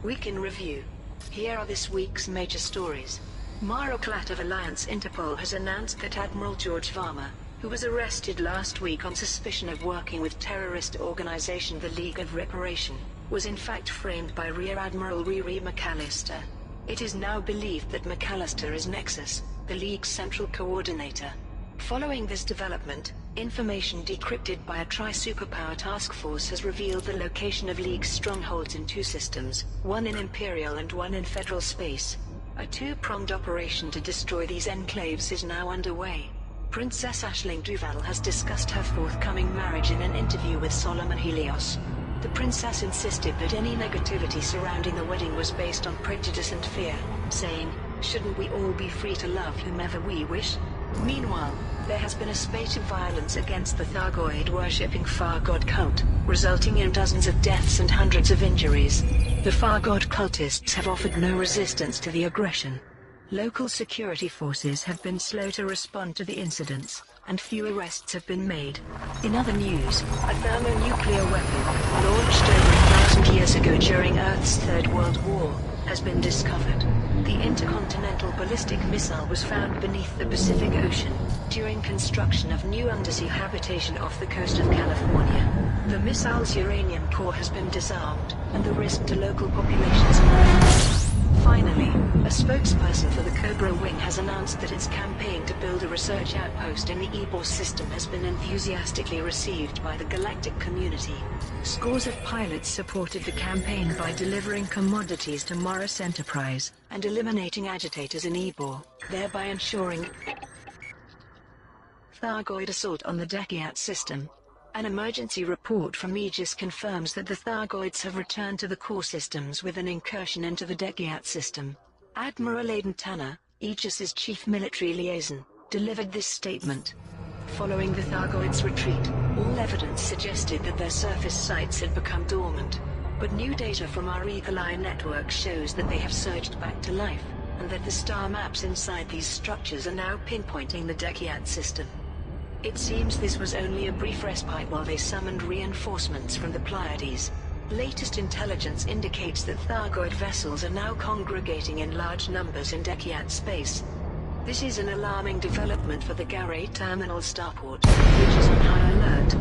Week in Review. Here are this week's major stories. Maroklat of Alliance Interpol has announced that Admiral George Varma, who was arrested last week on suspicion of working with terrorist organization the League of Reparation, was in fact framed by Rear Admiral Riri McAllister. It is now believed that McAllister is Nexus, the League's central coordinator. Following this development, information decrypted by a tri-superpower task force has revealed the location of League's strongholds in two systems, one in Imperial and one in Federal space. A two-pronged operation to destroy these enclaves is now underway. Princess Aisling Duval has discussed her forthcoming marriage in an interview with Solomon Helios. The princess insisted that any negativity surrounding the wedding was based on prejudice and fear, saying, "Shouldn't we all be free to love whomever we wish?" Meanwhile, there has been a spate of violence against the Thargoid-worshipping Far God cult, resulting in dozens of deaths and hundreds of injuries. The Far God cultists have offered no resistance to the aggression. Local security forces have been slow to respond to the incidents, and few arrests have been made. In other news, a thermonuclear weapon, launched over 1,000 years ago during Earth's Third World War, has been discovered. The intercontinental ballistic missile was found beneath the Pacific Ocean, during construction of new undersea habitation off the coast of California. The missile's uranium core has been disarmed, and the risk to local populations is. Finally, a spokesperson for the Cobra Wing has announced that its campaign to build a research outpost in the Ebor system has been enthusiastically received by the galactic community. Scores of pilots supported the campaign by delivering commodities to Morris Enterprise, and eliminating agitators in Ebor, thereby ensuring Thargoid assault on the Dekiat system. An emergency report from Aegis confirms that the Thargoids have returned to the core systems with an incursion into the Dekiat system. Admiral Aidan Tanner, Aegis's chief military liaison, delivered this statement. Following the Thargoids' retreat, all evidence suggested that their surface sites had become dormant. But new data from our Eagle Eye network shows that they have surged back to life, and that the star maps inside these structures are now pinpointing the Dekiat system. It seems this was only a brief respite while they summoned reinforcements from the Pleiades. Latest intelligence indicates that Thargoid vessels are now congregating in large numbers in Dekiat space. This is an alarming development for the Garay Terminal starport, which is on high alert.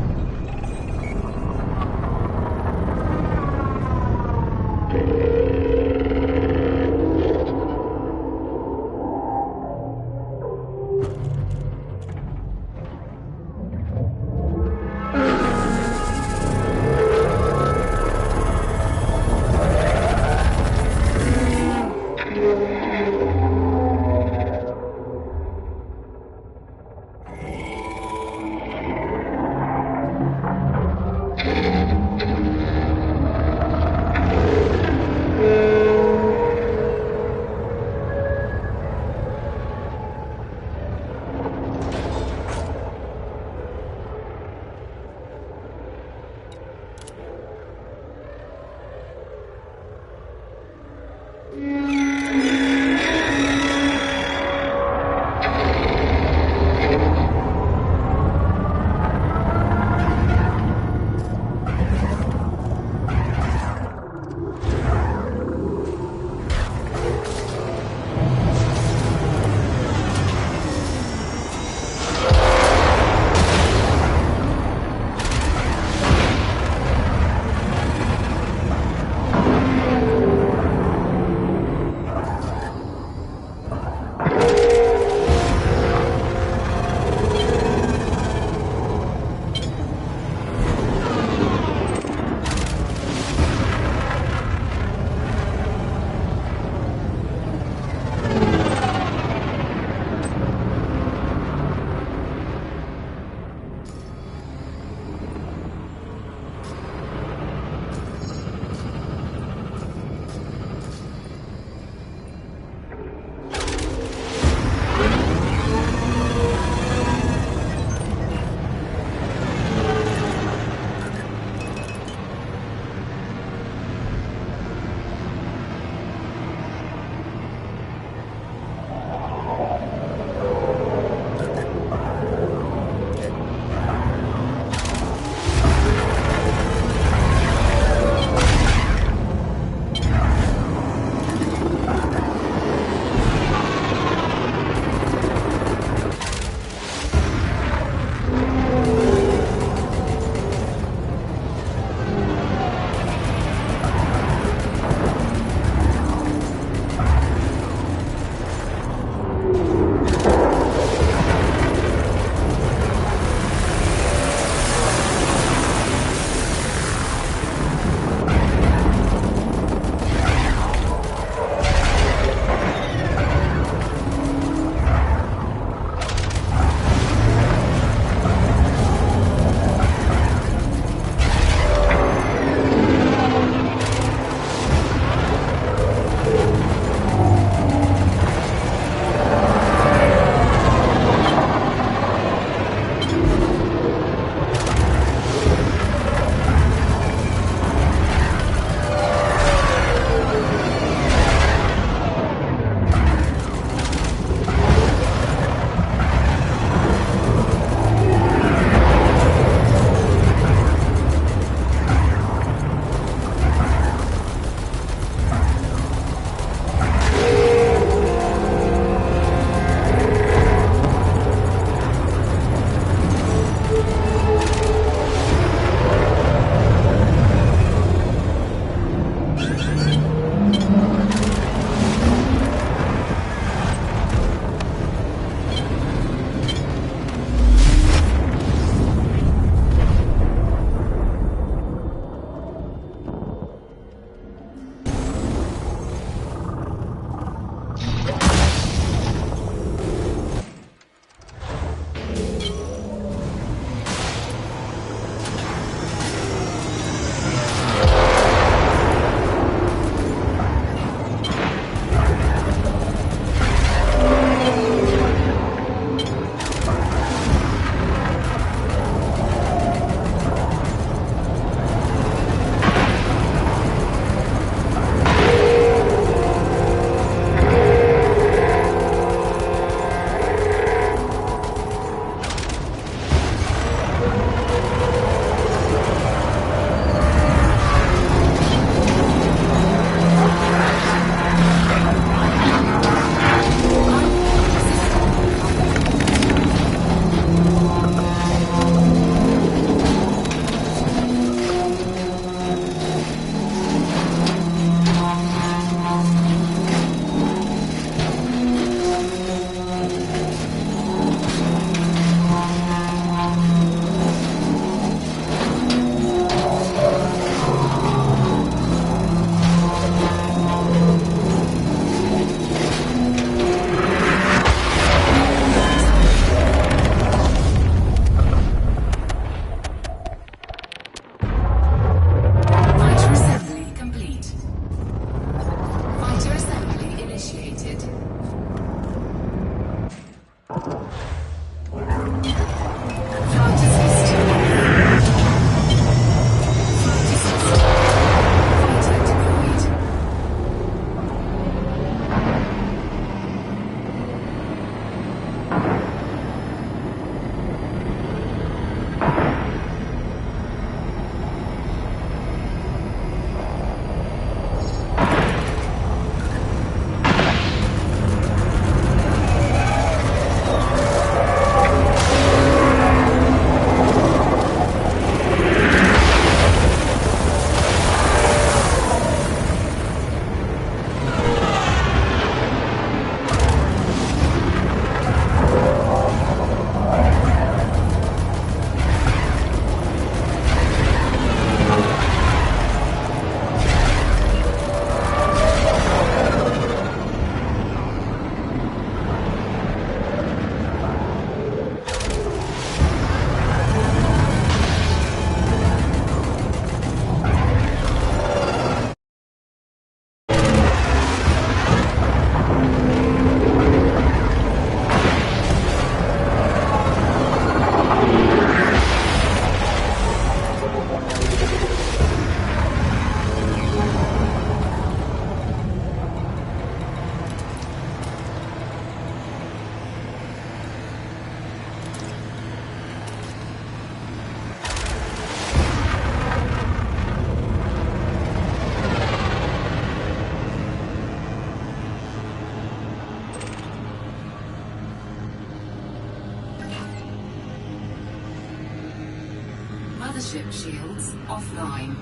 Mothership shields offline.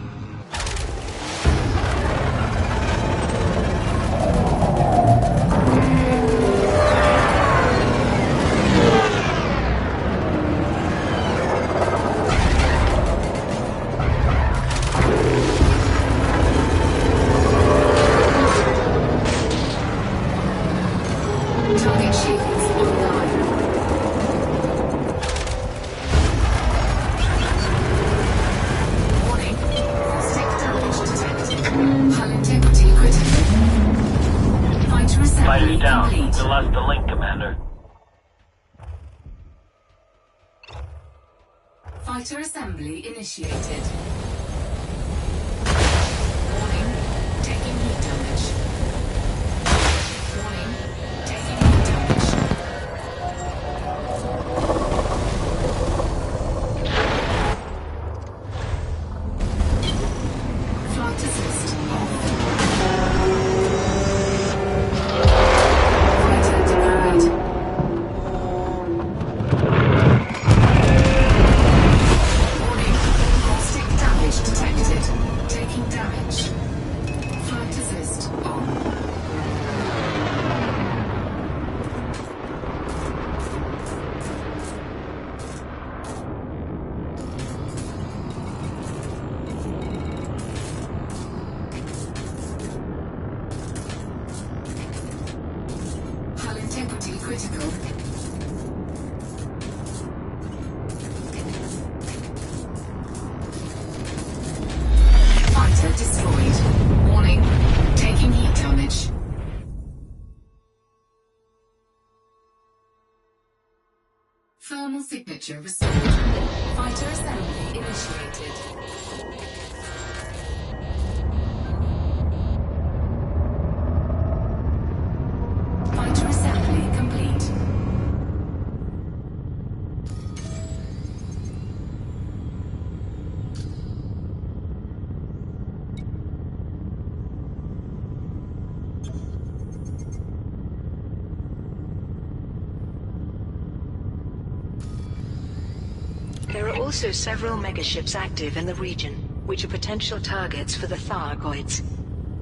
Target shields online. Warning. Caustic damage detected. Hull integrity critical. Fighter assembly Fighters down. complete. We lost the link, Commander. Fighter assembly initiated. Warning. Taking heat damage. Warning. Taking heat damage. Flight assist off. Fighter deployed. Warning. Caustic damage detected. Taking damage. Flight assist on. Hull integrity critical. Fighter destroyed. Warning. Taking heat damage. Thermal signature restored. Fighter assembly initiated. Fighter assembly complete. There are also several megaships active in the region, which are potential targets for the Thargoids.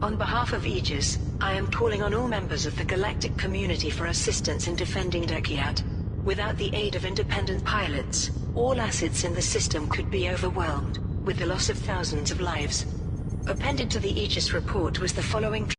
On behalf of Aegis, I am calling on all members of the galactic community for assistance in defending Dekiat. Without the aid of independent pilots, all assets in the system could be overwhelmed, with the loss of thousands of lives. Appended to the Aegis report was the following